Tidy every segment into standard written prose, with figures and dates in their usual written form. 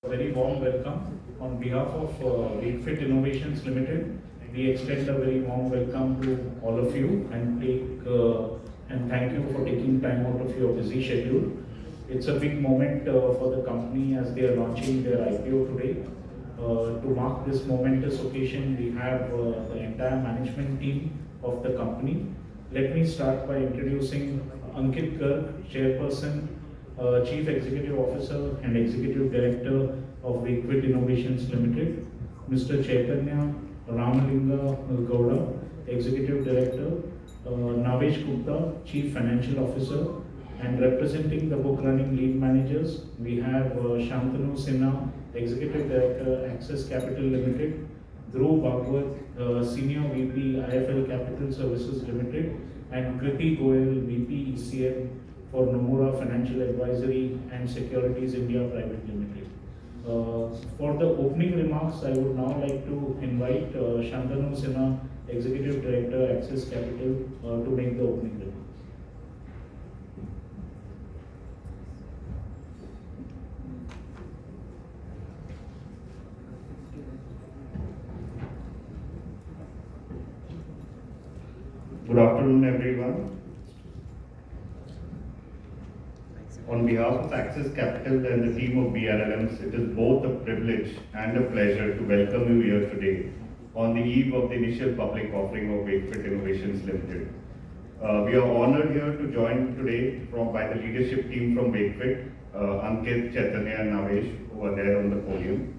Very warm welcome. On behalf of Wakefit Innovations Limited, we extend a very warm welcome to all of you and thank you for taking time out of your busy schedule. It's a big moment for the company as they are launching their IPO today. To mark this momentous occasion, we have the entire management team of the company. Let me start by introducing Ankit Garg, Chairperson, Chief Executive Officer and Executive Director of Wakefit Innovations Limited, Mr. Chaitanya Ramalinga Gowda, Executive Director, Navesh Gupta, Chief Financial Officer, and representing the book running lead managers, we have Shantanu Sinha, Executive Director, Access Capital Limited, Dhruv Bhagwat, Senior VP, IFL Capital Services Limited, and Kriti Goyal, VP ECM for Nomura Financial Advisory and Securities India Private Limited. For the opening remarks, I would now like to invite Shantanu Sinha, Executive Director, Access Capital, to make the opening remarks. Good afternoon, everyone. On behalf of Access Capital and the team of BRLMs, it is both a privilege and a pleasure to welcome you here today on the eve of the initial public offering of Wakefit Innovations Limited. We are honored here to join today by the leadership team from Wakefit, Ankit, Chaitanya and Navesh, who are there on the podium.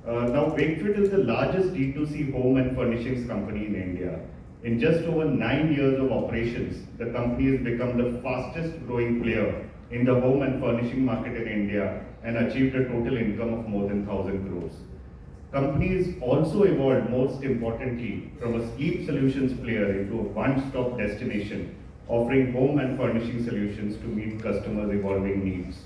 Now, Wakefit is the largest D2C home and furnishings company in India. In just over 9 years of operations, the company has become the fastest growing player in the home and furnishing market in India and achieved a total income of more than 1,000 crores. Company has also evolved, most importantly, from a sleep solutions player into a one-stop destination, offering home and furnishing solutions to meet customers' evolving needs.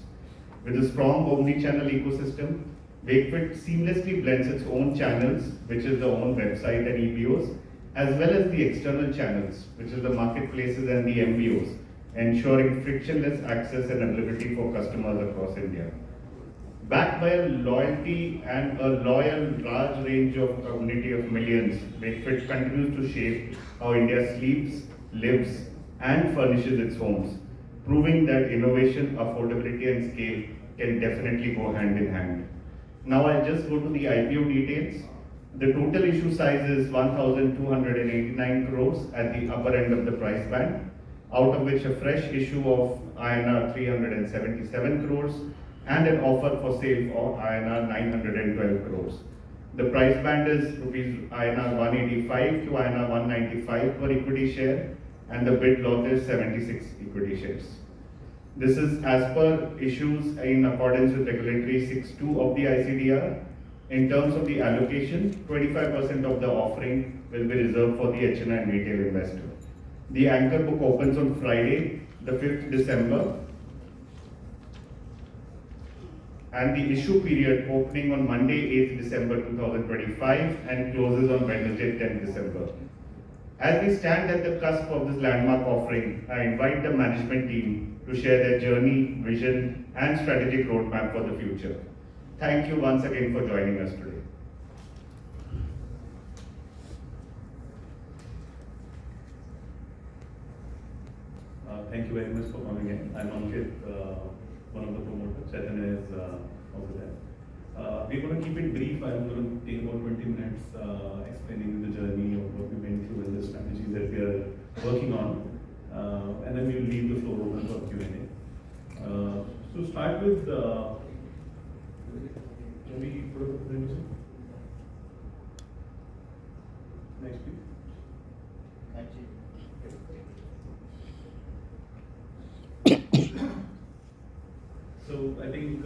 With a strong omni-channel ecosystem, Wakefit seamlessly blends its own channels, which is the own website and IPOs, as well as the external channels, which is the marketplaces and the MBOs, ensuring frictionless access and availability for customers across India. Backed by a loyalty and a loyal large range of community of millions, Wakefit continues to shape how India sleeps, lives, and furnishes its homes, proving that innovation, affordability, and scale can definitely go hand in hand. Now I'll just go to the IPO details. The total issue size is 1,289 crores at the upper end of the price band, out of which a fresh issue of INR 377 crores and an offer for sale of INR 912 crores. The price band is INR 185 to INR 195 per equity share, and the bid lot is 76 equity shares. This is as per issues in accordance with Regulatory 6.2 of the ICDR. In terms of the allocation, 25% of the offering will be reserved for the HNI and retail investor. The anchor book opens on Friday, the 5th December, and the issue period opening on Monday, 8th December 2025 and closes on Wednesday, 10th December. As we stand at the cusp of this landmark offering, I invite the management team to share their journey, vision, and strategic roadmap for the future. Thank you once again for joining us today. Thank you very much for coming in. I'm Ankit, one of the promoters. Chaitanya is also there. We're going to keep it brief. I'm going to take about 20 minutes explaining the journey of what we went through and the strategies that we are working on. And then we'll leave the floor open for Q&A. To start with, can we put up the presentation? Next, please. So I think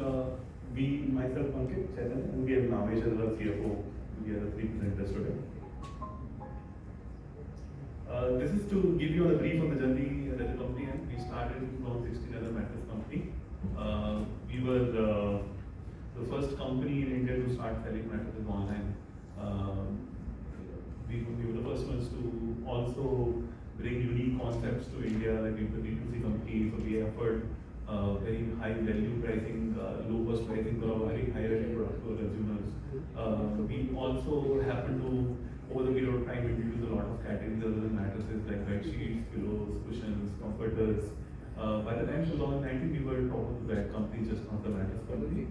myself, Ankit, Chaitanya, and we have Navesh as our CFO. We are the three presenters today. This is to give you a brief of the journey that the company had. We started in 2016 as a mattress company. We were the first company in India to start selling mattresses online. We were the first ones to also bring unique concepts to India, like we were the D2C company, so we offered very high value pricing, low cost pricing for a very high revenue also happen to, over the period of time, introduce a lot of categories other than mattresses like bed sheets, pillows, cushions, comforters. By the time 2019, we were top of the bed company, just not the mattress company.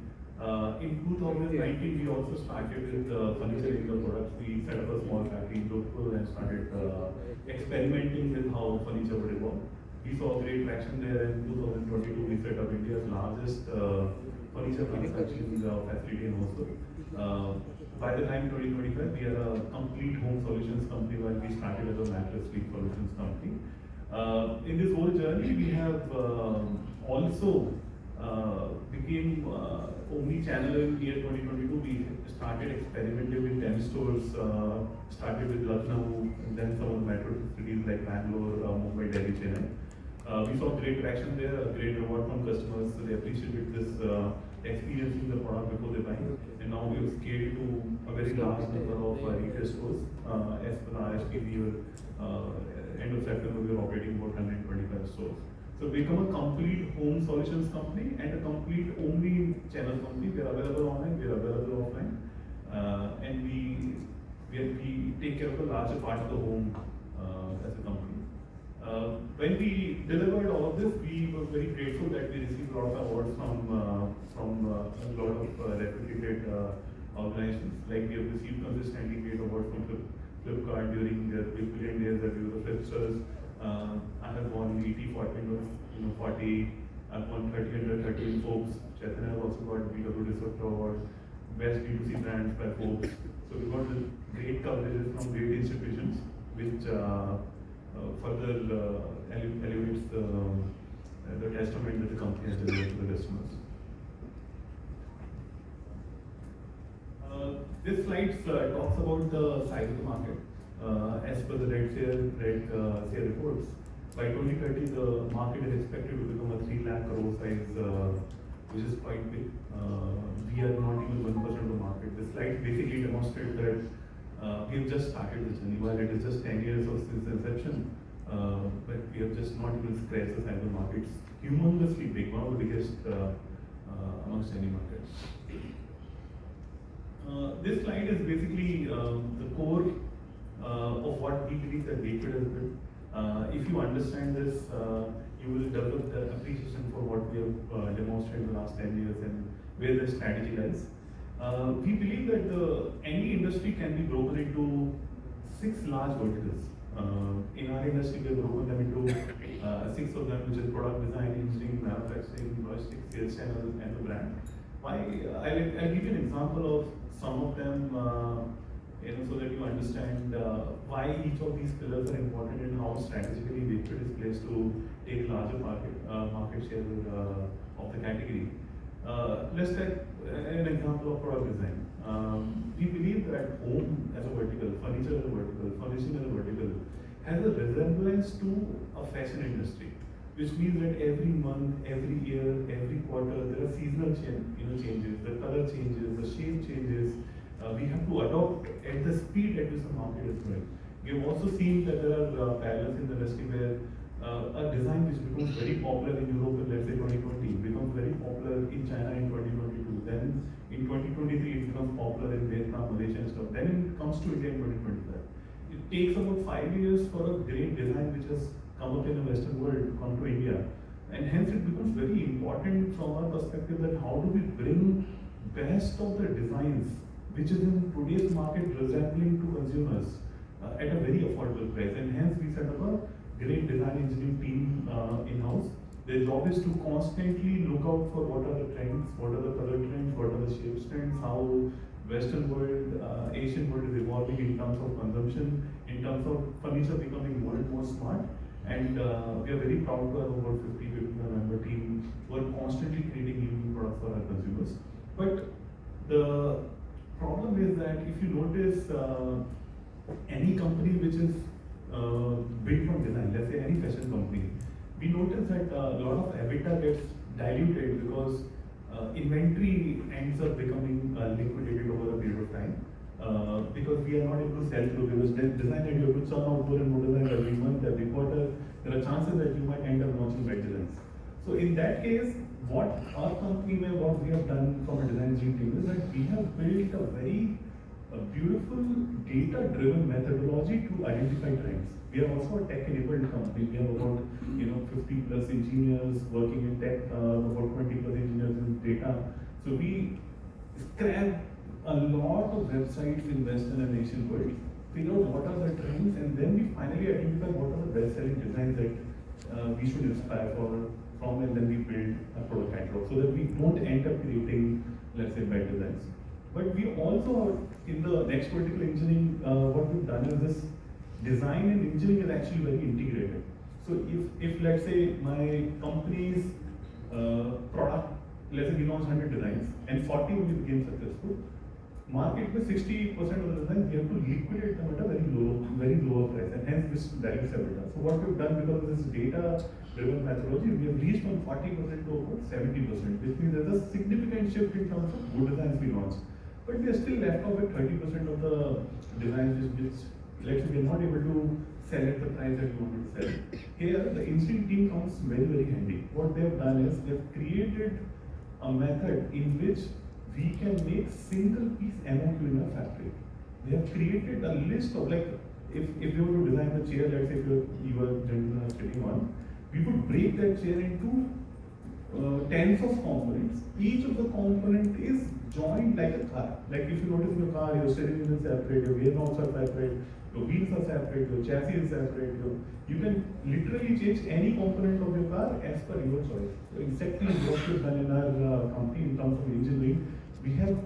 In 2019, we also started with furniture retail products. We set up a small factory in Jodhpur and started experimenting with how furniture would evolve. We saw great traction there. In 2022, we set up India's largest furniture manufacturing facility in Hosur. By the time 2025, we are a complete home solutions company, while we started as a mattress sleep solutions company. In this whole journey, we have also became omni-channel in year 2022. We started experimenting with 10 stores, started with Lucknow, and then some of the metro cities like Bangalore, Mumbai, Delhi, Chennai. We saw great traction there, a great reward from customers. So they appreciated this experiencing the product before they buy. And now we have scaled to a very large number of retail stores. As per the RSP, we were end of September, we were operating about 125 stores. So we become a complete home solutions company and a complete omni-channel company. We are available online, we are available offline, and we take care of a larger part of the home as a company. When we delivered all of this, we were very grateful that we received a lot of awards from a lot of reputed organizations. Like we have received consistently great awards from Flipkart during their Big Billion Days that we were the Flipsters. I have won ET 40, I've won 30 under 30 in Forbes. Chetan has also got BW Disruptor Award, Best D2C Brands by Forbes. So we got great coverages from great institutions, which further elevates the testament that the company has delivered to the customers. This slide talks about the size of the market. As per the Red Share reports, by 2030 the market is expected to become a 3 lakh crore size, which is quite big. We are not even 1% of the market. This slide basically demonstrates that we have just started this journey. While it is just 10 years since inception, but we have just not even scratched the size of the market. It's humongously big, one of the biggest amongst any markets. This slide is basically the core of what we believe that Wakefit has built. If you understand this, you will develop the appreciation for what we have demonstrated in the last 10 years and where the strategy lies. We believe that any industry can be broken into 6 large verticals. In our industry, we have broken them into 6 of them, which is product design, engineering, manufacturing, logistics, sales channel, and the brand. I'll give you an example of some of them, so that you understand why each of these pillars are important and how strategically Wakefit is placed to take larger market share of the category. Let's take an example of product design. We believe that home as a vertical, furniture as a vertical, furnishing as a vertical, has a resemblance to a fashion industry, which means that every month, every year, every quarter, there are seasonal changes, the color changes, the shape changes. We have to adopt at the speed at which the market is growing. We have also seen that there are parallels in the industry where a design which becomes very popular in Europe in, let's say, 2020, becomes very popular in China in 2022. Then in 2023, it becomes popular in Vietnam, Malaysia and stuff. Then it comes to India in 2025. It takes about 5 years for a great design which has come up in the Western world to come to India. And hence it becomes very important from our perspective that how do we bring best of the designs which is in today's market resembling to consumers at a very affordable price. And hence we set up a great design engineering team in-house. Their job is to constantly look out for what are the trends, what are the color trends, what are the shape trends, how Western world, Asian world is evolving in terms of consumption, in terms of furniture becoming more and more smart. And we are very proud to have about 50 member team who are constantly creating new products for our consumers. But the problem is that if you notice any company which is built from design, let's say any fashion company, we notice that a lot of EBITDA gets diluted because inventory ends up becoming liquidated over a period of time. Because we are not able to sell through, because design that you have to churn out more and more design every month, every quarter, there are chances that you might end up launching vigilance. So in that case, what our company, what we have done from a design engineering team is that we have built a very a beautiful data-driven methodology to identify trends. We are also a tech-enabled company. We have about 50 plus engineers working in tech, about 20 plus engineers in data. So we scrap a lot of websites in Western and Asian world, figure out what are the trends, and then we finally identify what are the best-selling designs that we should inspire from, and then we build a product catalog so that we don't end up creating, let's say, bad designs. But we also, in the next vertical engineering, what we've done is this design and engineering is actually very integrated. So if let's say my company's product, let's say we launched 100 designs and 40 only became successful, market with 60% of the designs, we have to liquidate them at a very lower price, and hence this dilutes EBITDA. So what we've done, because of this data-driven methodology, we have reached from 40% to over 70%, which means there's a significant shift in terms of good designs we launch. But we are still left out with 30% of the designs which let's say we are not able to sell at the price that we wanted to sell. Here, the engineering team comes very handy. What they have done is they have created a method in which we can make single piece MOQ in a factory. They have created a list of, like, if you were to design the chair, let's say if you are gentlemen are sitting on, we would break that chair into tens of components. Each of the component is joined like a car. Like if you notice in your car, your steering wheel is separate, your gear knobs are separate, your wheels are separate, your chassis is separate. You can literally change any component of your car as per your choice. So exactly what we've done in our company in terms of engineering, we have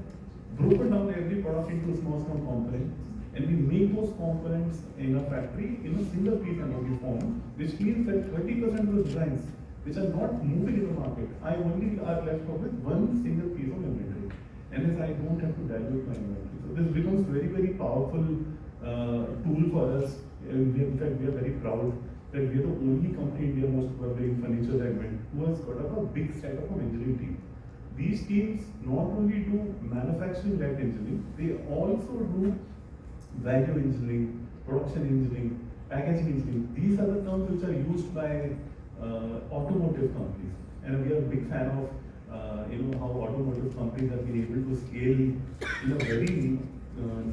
broken down every product into small components, and we make those components in a factory in a single piece MOQ form, which means that 30% of the designs which are not moving in the market, I only are left with one single piece of inventory, and hence I don't have to dilute my inventory. So this becomes very powerful tool for us, and in fact we are very proud that we are the only company in India, most probably in furniture segment, who has got up a big setup of engineering team. These teams not only do manufacturing-led engineering, they also do value engineering, production engineering, packaging engineering. These are the terms which are used by automotive companies, and we are a big fan of how automotive companies have been able to scale in a very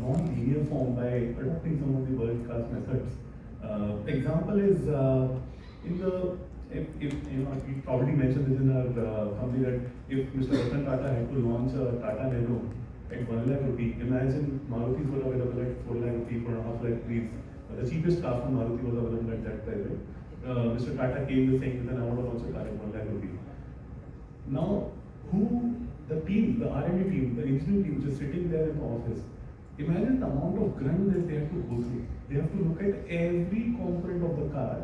non-linear form by adopting some of the world-class methods. Example is in the if we probably mentioned this in our company, that if Mr. Ratan Tata had to launch a Tata Nano at 1 lakh rupee, imagine Maruti's were available at 4 lakh rupee, 4.5 lakh rupees. The cheapest car from Maruti was available at that price, right? Mr. Tata came with saying that I want to launch a car at 1 lakh rupee. Now, the team, the R&D team, the engineering team, just sitting there in the office, imagine the amount of grunt that they have to go through. They have to look at every component of the car,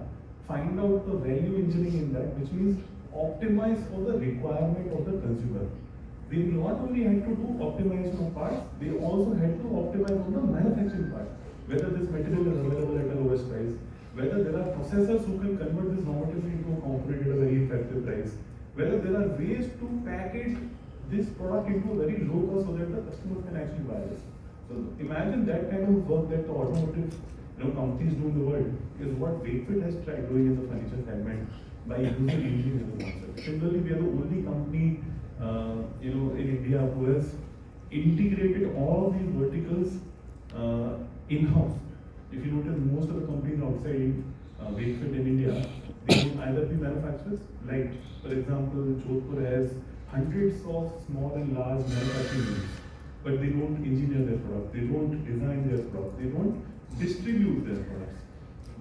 find out the value engineering in that, which means optimize for the requirement of the consumer. They not only had to do optimization of parts, they also had to optimize on the manufacturing part. Whether this material is available at the lowest price, whether there are processors who can convert this raw material into a component at a very effective price, whether there are ways to package this product into a very low cost so that the customer can actually buy this. So imagine that kind of work that the automotive companies do in the world is what Wakefit has tried doing in the furniture segment by using engineering as a concept. Similarly, we are the only company in India who has integrated all of these verticals in-house. If you notice, most of the companies outside Wakefit in India, they would either be manufacturers, like for example, Jodhpur has hundreds of small and large manufacturing units, but they don't engineer their product, they don't design their product, they don't distribute their products.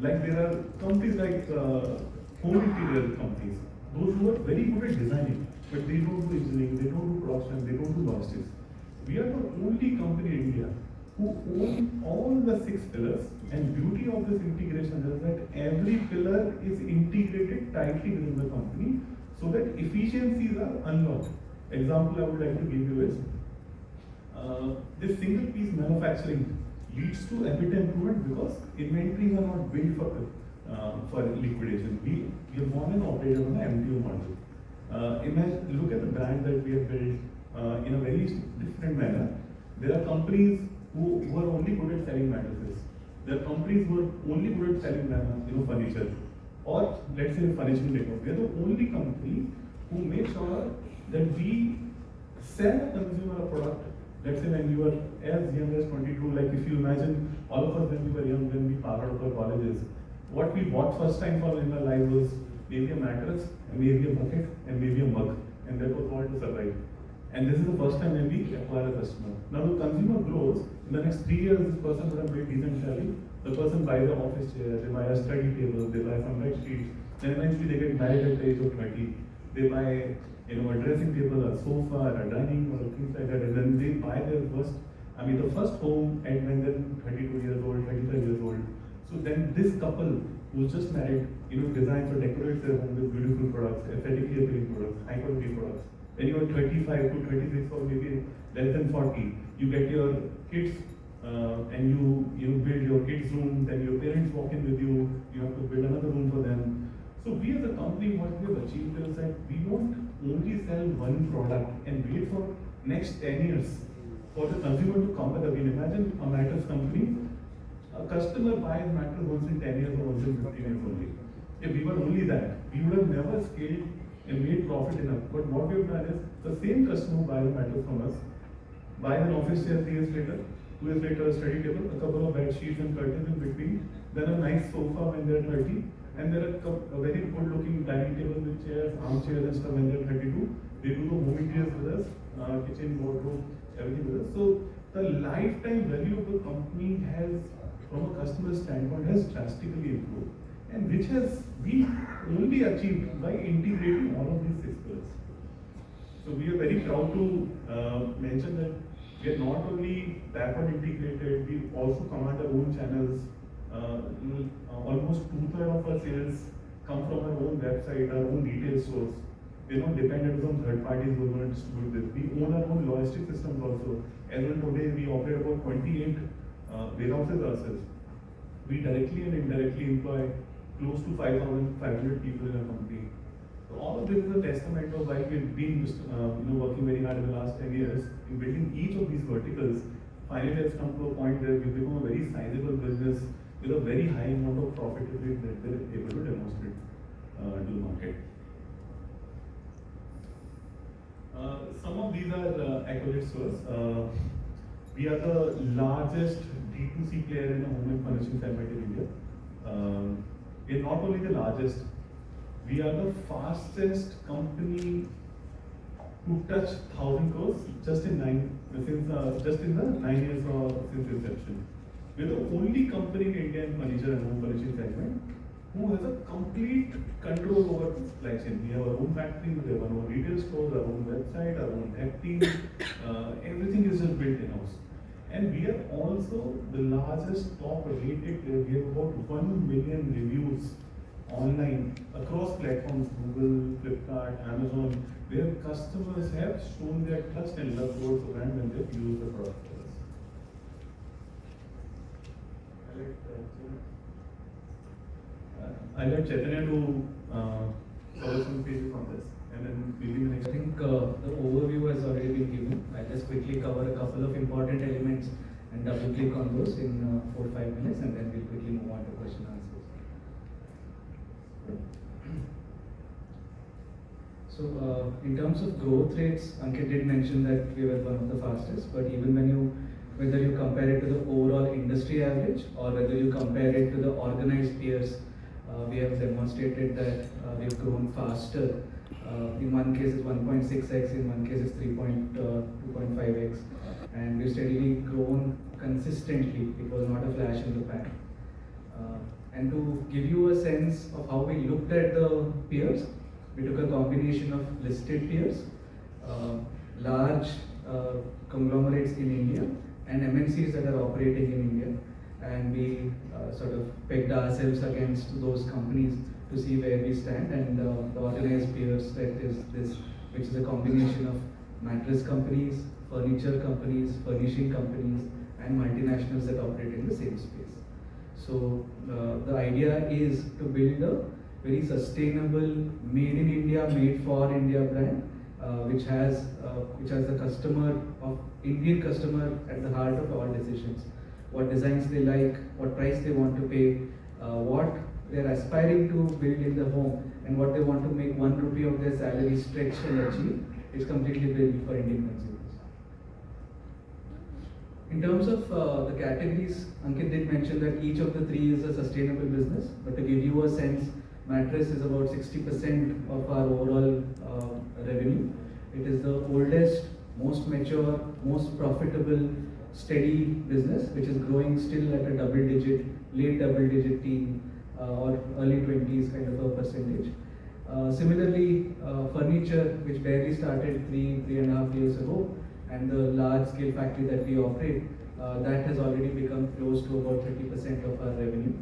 Like there are companies like home interior companies, those who are very good at designing, but they don't do engineering, they don't do production, they don't do logistics. We are the only company in India who own all the 6 pillars, and beauty of this integration is that every pillar is integrated tightly within the company so that efficiencies are unlocked. Example I would like to give you is this single piece manufacturing leads to EBITDA improvement because inventories are not built for liquidation. We have gone and operated on an MTO model. Look at the brand that we have built in a very different manner. There are companies who are only good at selling mattresses. There are companies who are only good at selling furniture, or let's say furnishing decor. We are the only company who makes sure that we sell a consumer a product let's say when we were as young as 22, like if you imagine all of us when we were young, when we passed out of our colleges, what we bought first time for in our life was maybe a mattress, and maybe a bucket, and maybe a mug, and that was all to survive. And this is the first time when we acquire a customer. Now the consumer grows, in the next 3 years this person would have made decent salary, the person buys an office chair, they buy a study table, they buy some bed sheets, then eventually they get married at the age of 20, they buy a dressing table, a sofa, a dining, or things like that, and then they buy their the first home and when they're 32 years old, 25 years old. So then this couple who's just married, designs or decorates their home with beautiful products, aesthetically appealing products, high quality products. When you are 25 to 26 or maybe less than 40, you get your kids and you build your kids' room, then your parents walk in with you, you have to build another room for them. So we as a company, what we have achieved is that we don't only sell one product and wait for next 10 years for the consumer to come back again. Imagine a mattress company, a customer buys mattress once in 10 years or once in 15 years only. If we were only that, we would have never scaled and made profit enough. But what we have done is the same customer buys a mattress from us, buys an office chair 3 years later, 2 years later a study table, a couple of bed sheets and curtains in between, then a nice sofa when they're 30, and there are a very good looking dining table with chairs, armchairs and stuff when they're 32. They do the home interiors with us, kitchen, wardrobe, everything with us. So the lifetime value of the company has, from a customer standpoint, has drastically improved, and which has been only achieved by integrating all of these 6 pillars. So we are very proud to mention that we are not only backward integrated, we also command our own channels. Almost 2/3 of our sales come from our own website, our own retail stores. We're not dependent on third parties who are going to distribute this. We own our own logistic systems also. As of today, we operate about 28 warehouses ourselves. We directly and indirectly employ close to 5,500 people in our company. So all of this is a testament of why we've been working very hard in the last 10 years in building each of these verticals. Finally, it's come to a point where we've become a very sizable business with a very high amount of profitability that we're able to demonstrate to the market. Some of these are accolades to us. We are the largest D2C player in the home and furnishing segment in India. We are not only the largest, we are the fastest company to touch 1,000 crores just in the 9 years since inception. We are the only company in India in furniture and home furnishing segment who has a complete control over the supply chain. We have our own factory, we have our own retail stores, our own website, our own tech team. Everything is just built in-house. And we are also the largest top rated player. We have about 1 million reviews online across platforms, Google, Flipkart, Amazon, where customers have shown their trust and love towards the brand when they've used the product for us. I'll let Chaitanya to cover some pages on this, and then maybe the next. I think the overview has already been given. I'll just quickly cover a couple of important elements and double click on those in 4 or 5 minutes, and then we'll quickly move on to question and answers. So in terms of growth rates, Ankit did mention that we were one of the fastest, but even whether you compare it to the overall industry average or whether you compare it to the organized peers, we have demonstrated that we've grown faster. In one case it's 1.6x, in one case it's 2.5x, and we've steadily grown consistently. It was not a flash in the pan. And to give you a sense of how we looked at the peers, we took a combination of listed peers, large conglomerates in India, and MNCs that are operating in India, and we sort of pegged ourselves against those companies to see where we stand. And the organized peers set is this, which is a combination of mattress companies, furniture companies, furnishing companies, and multinationals that operate in the same space. So the idea is to build a very sustainable, made in India, made for India brand, which has the customer of Indian customer at the heart of all decisions. What designs they like, what price they want to pay, what they're aspiring to build in the home, and what they want to make 1 rupee of their salary stretch and achieve is completely built for Indian consumers. In terms of the categories, Ankit did mention that each of the three is a sustainable business, but to give you a sense, mattress is about 60% of our overall revenue. It is the oldest, most mature, most profitable, steady business, which is growing still at a late double digit teen or early 20s kind of a percentage. Similarly, furniture, which barely started 3.5 years ago, and the large scale factory that we operate, that has already become close to about 30% of our revenue.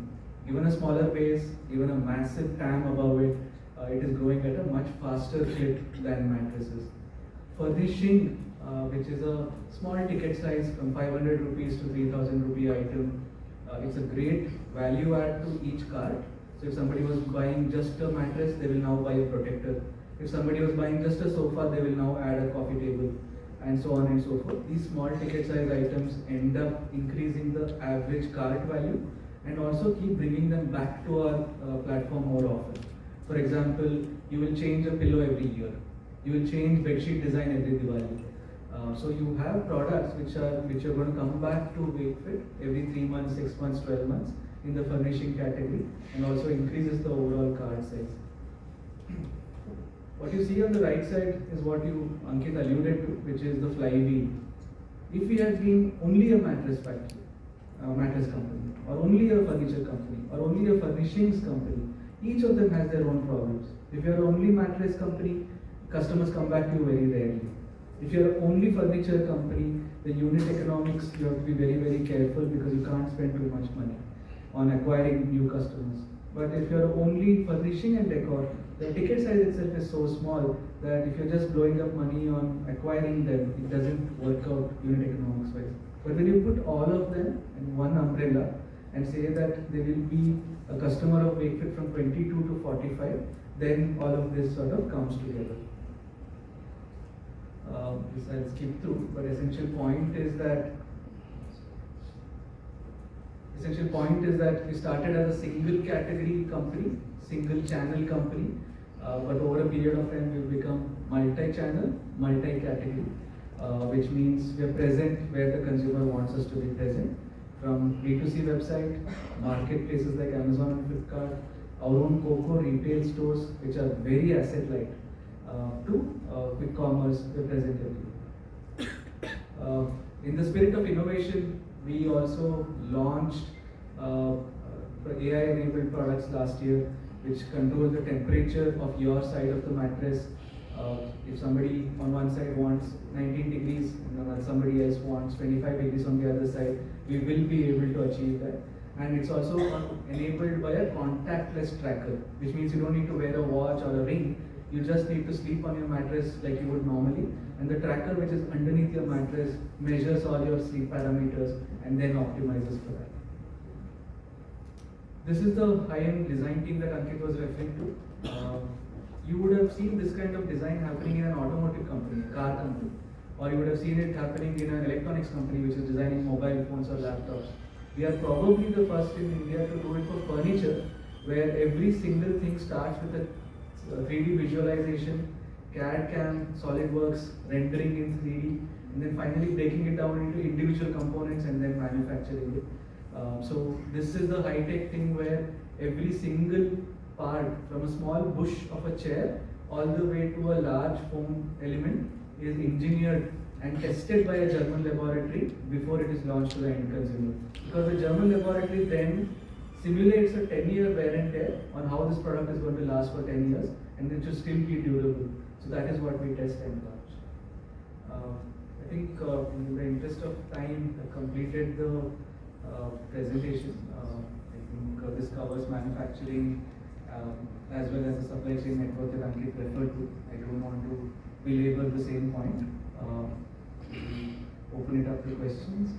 Given a smaller base, given a massive TAM above it, it is growing at a much faster clip than mattresses. Furnishing, which is a small ticket size from 500 rupees to 3000 rupee item, it's a great value add to each cart. So if somebody was buying just a mattress, they will now buy a protector. If somebody was buying just a sofa, they will now add a coffee table, and so on and so forth. These small ticket size items end up increasing the average cart value and also keep bringing them back to our platform more often. For example, you will change a pillow every year. You will change bedsheet design every Diwali. So you have products which are going to come back to Wakefit every 3 months, 6 months, 12 months in the furnishing category, and also increases the overall cart size. What you see on the right side is what Ankit alluded to, which is the flywheel. If we had been only a mattress factory, a mattress company, or only a furniture company, or only a furnishings company, each of them has their own problems. If you are only mattress company, customers come back to you very rarely. If you are only furniture company, the unit economics, you have to be very, very careful because you can't spend too much money on acquiring new customers. But if you are only furnishing and decor, the ticket size itself is so small that if you're just blowing up money on acquiring them, it doesn't work out unit economics wise. But when you put all of them in one umbrella and say that they will be a customer of Wakefit from 22 to 45, then all of this sort of comes together. This I'll skip through, but essential point is that we started as a single category company, single channel company, but over a period of time we've become multi-channel, multi-category, which means we are present where the consumer wants us to be present, from B2C website, marketplaces like Amazon and Flipkart, our own COCO retail stores, which are very asset light, to quick commerce, we're present everywhere. In the spirit of innovation, we also launched AI-enabled products last year, which control the temperature of your side of the mattress. If somebody on one side wants 19 degrees and somebody else wants 25 degrees on the other side, we will be able to achieve that. And it's also enabled by a contactless tracker, which means you don't need to wear a watch or a ring. You just need to sleep on your mattress like you would normally, and the tracker, which is underneath your mattress, measures all your sleep parameters and then optimizes for that. This is the high-end design team that Ankit was referring to. You would have seen this kind of design happening in an automotive company, a car company, or you would have seen it happening in an electronics company which is designing mobile phones or laptops. We are probably the first in India to do it for furniture, where every single thing starts with a 3D visualization, CAD CAM, SolidWorks, rendering in 3D, and then finally breaking it down into individual components and then manufacturing it. So this is the high-tech thing where every single part, from a small bush of a chair all the way to a large foam element, is engineered and tested by a German laboratory before it is launched to the end consumer. Because the German laboratory then simulates a 10-year wear and tear on how this product is going to last for 10 years and it should still be durable. So that is what we test and launch. I think in the interest of time, I completed the presentation. I think this covers manufacturing as well as the supply chain network that Ankit referred to. I don't want to belabor the same point. Open it up to questions.